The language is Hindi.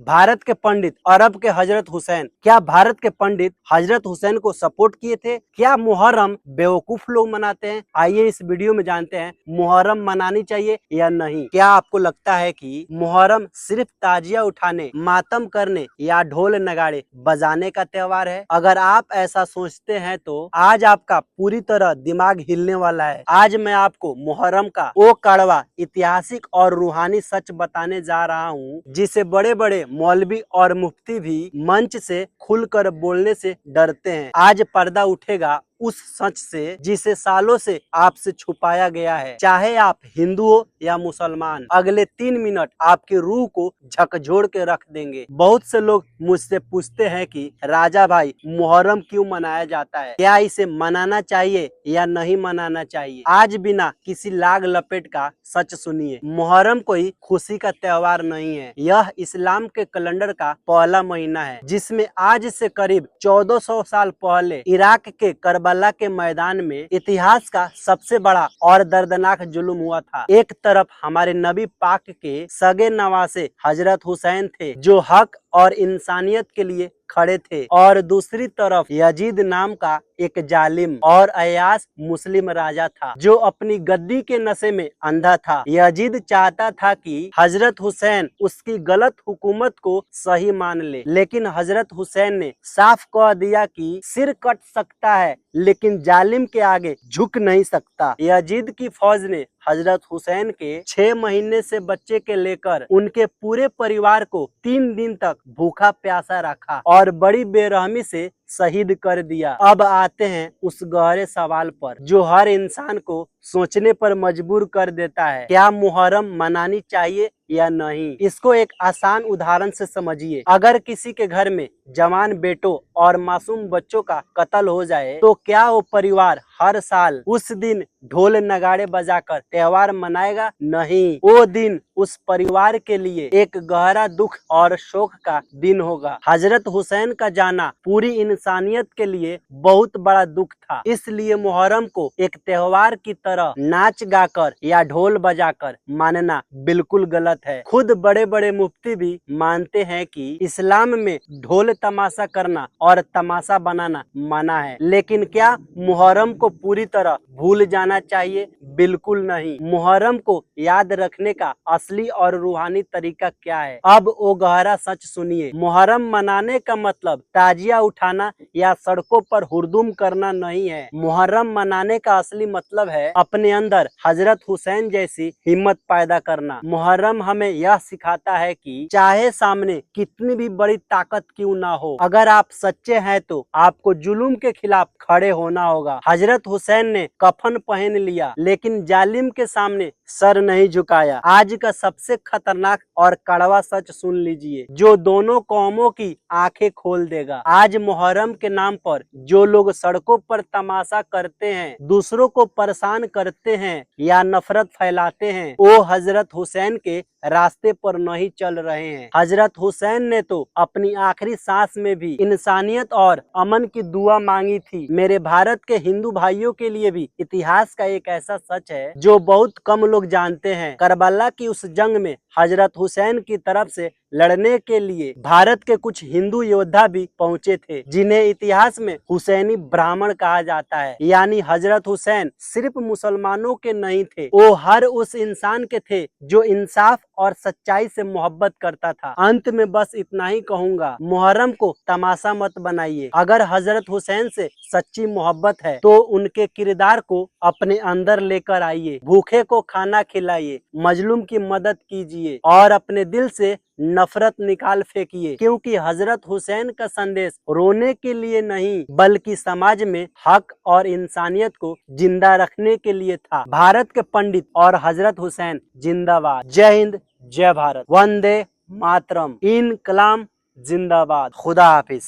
भारत के पंडित अरब के हजरत हुसैन, क्या भारत के पंडित हजरत हुसैन को सपोर्ट किए थे? क्या मुहर्रम बेवकूफ लोग मनाते हैं? आइए इस वीडियो में जानते हैं मुहर्रम मनानी चाहिए या नहीं। क्या आपको लगता है कि मुहर्रम सिर्फ ताजिया उठाने, मातम करने या ढोल नगाड़े बजाने का त्योहार है? अगर आप ऐसा सोचते हैं तो आज आपका पूरी तरह दिमाग हिलने वाला है। आज मैं आपको मुहर्रम का वो कड़वा ऐतिहासिक और रूहानी सच बताने जा रहा हूँ जिसे बड़े बड़े मौलवी और मुफ्ती भी मंच से खुलकर बोलने से डरते हैं। आज पर्दा उठेगा उस सच से जिसे सालों से आपसे छुपाया गया है। चाहे आप हिंदू हो या मुसलमान, अगले 3 मिनट आपकी रूह को झकझोर के रख देंगे। बहुत से लोग मुझसे पूछते हैं कि राजा भाई मुहर्रम क्यों मनाया जाता है, क्या इसे मनाना चाहिए या नहीं मनाना चाहिए। आज बिना किसी लाग लपेट का सच सुनिए। मुहर्रम कोई खुशी का त्योहार नहीं है, यह इस्लाम के कैलेंडर का पहला महीना है जिसमें आज से करीब 1400 साल पहले इराक के करबला के मैदान में इतिहास का सबसे बड़ा और दर्दनाक जुल्म हुआ था। एक तरफ हमारे नबी पाक के सगे नवासे हजरत हुसैन थे जो हक और इंसानियत के लिए खड़े थे, और दूसरी तरफ यजीद नाम का एक जालिम और अयास मुस्लिम राजा था जो अपनी गद्दी के नशे में अंधा था। यजीद चाहता था कि हजरत हुसैन उसकी गलत हुकूमत को सही मान ले, लेकिन हजरत हुसैन ने साफ कह दिया कि सिर कट सकता है लेकिन जालिम के आगे झुक नहीं सकता। यजीद की फौज ने हजरत हुसैन के 6 महीने से बच्चे के लेकर उनके पूरे परिवार को 3 दिन तक भूखा प्यासा रखा और बड़ी बेरहमी से शहीद कर दिया। अब आते हैं उस गहरे सवाल पर जो हर इंसान को सोचने पर मजबूर कर देता है, क्या मुहर्रम मनानी चाहिए या नहीं। इसको एक आसान उदाहरण से समझिए। अगर किसी के घर में जवान बेटों और मासूम बच्चों का कत्ल हो जाए तो क्या वो परिवार हर साल उस दिन ढोल नगाड़े बजाकर त्योहार मनाएगा? नहीं, वो दिन उस परिवार के लिए एक गहरा दुख और शोक का दिन होगा। हजरत हुसैन का जाना पूरी इंसानियत के लिए बहुत बड़ा दुख था, इसलिए मुहर्रम को एक त्योहार की तरह नाच गाकर या ढोल बजाकर मानना बिल्कुल गलत है। खुद बड़े बड़े मुफ्ती भी मानते हैं कि इस्लाम में ढोल तमाशा करना और तमाशा बनाना मना है, लेकिन क्या मुहर्रम को पूरी तरह भूल जाना चाहिए? बिल्कुल नहीं। मुहर्रम को याद रखने का असली और रूहानी तरीका क्या है? अब वो गहरा सच सुनिए। मुहर्रम मनाने का मतलब ताजिया उठाना या सड़कों पर हुड़दुम करना नहीं है। मुहर्रम मनाने का असली मतलब है अपने अंदर हजरत हुसैन जैसी हिम्मत पैदा करना। मुहर्रम हमें यह सिखाता है कि चाहे सामने कितनी भी बड़ी ताकत क्यों ना हो, अगर आप सच्चे हैं तो आपको जुल्म के खिलाफ खड़े होना होगा। हजरत हुसैन ने कफन पहन लिया लेकिन जालिम के सामने सर नहीं झुकाया। आज का सबसे खतरनाक और कड़वा सच सुन लीजिए जो दोनों कौमों की आंखें खोल देगा। आज मुहर्रम के नाम पर जो लोग सड़कों पर तमाशा करते हैं, दूसरों को परेशान करते हैं या नफरत फैलाते हैं, वो हजरत हुसैन के रास्ते पर नहीं चल रहे हैं। हजरत हुसैन ने तो अपनी आखिरी सांस में भी इंसानियत और अमन की दुआ मांगी थी। मेरे भारत के हिंदू भाइयों के लिए भी इतिहास का एक ऐसा सच है जो बहुत कम लोग जानते हैं। करबला की उस जंग में हजरत हुसैन की तरफ से लड़ने के लिए भारत के कुछ हिंदू योद्धा भी पहुंचे थे जिन्हें इतिहास में हुसैनी ब्राह्मण कहा जाता है। यानी हजरत हुसैन सिर्फ मुसलमानों के नहीं थे, वो हर उस इंसान के थे जो इंसाफ और सच्चाई से मोहब्बत करता था। अंत में बस इतना ही कहूंगा, मुहर्रम को तमाशा मत बनाइए। अगर हजरत हुसैन से सच्ची मोहब्बत है तो उनके किरदार को अपने अंदर लेकर आइए, भूखे को खाना खिलाइए, मजलूम की मदद कीजिए और अपने दिल से नफरत निकाल फेंकिए, क्योंकि हजरत हुसैन का संदेश रोने के लिए नहीं बल्कि समाज में हक और इंसानियत को जिंदा रखने के लिए था। भारत के पंडित और हजरत हुसैन जिंदाबाद। जय हिंद, जय भारत, वंदे मातरम, इनकलाम जिंदाबाद। खुदा हाफिज।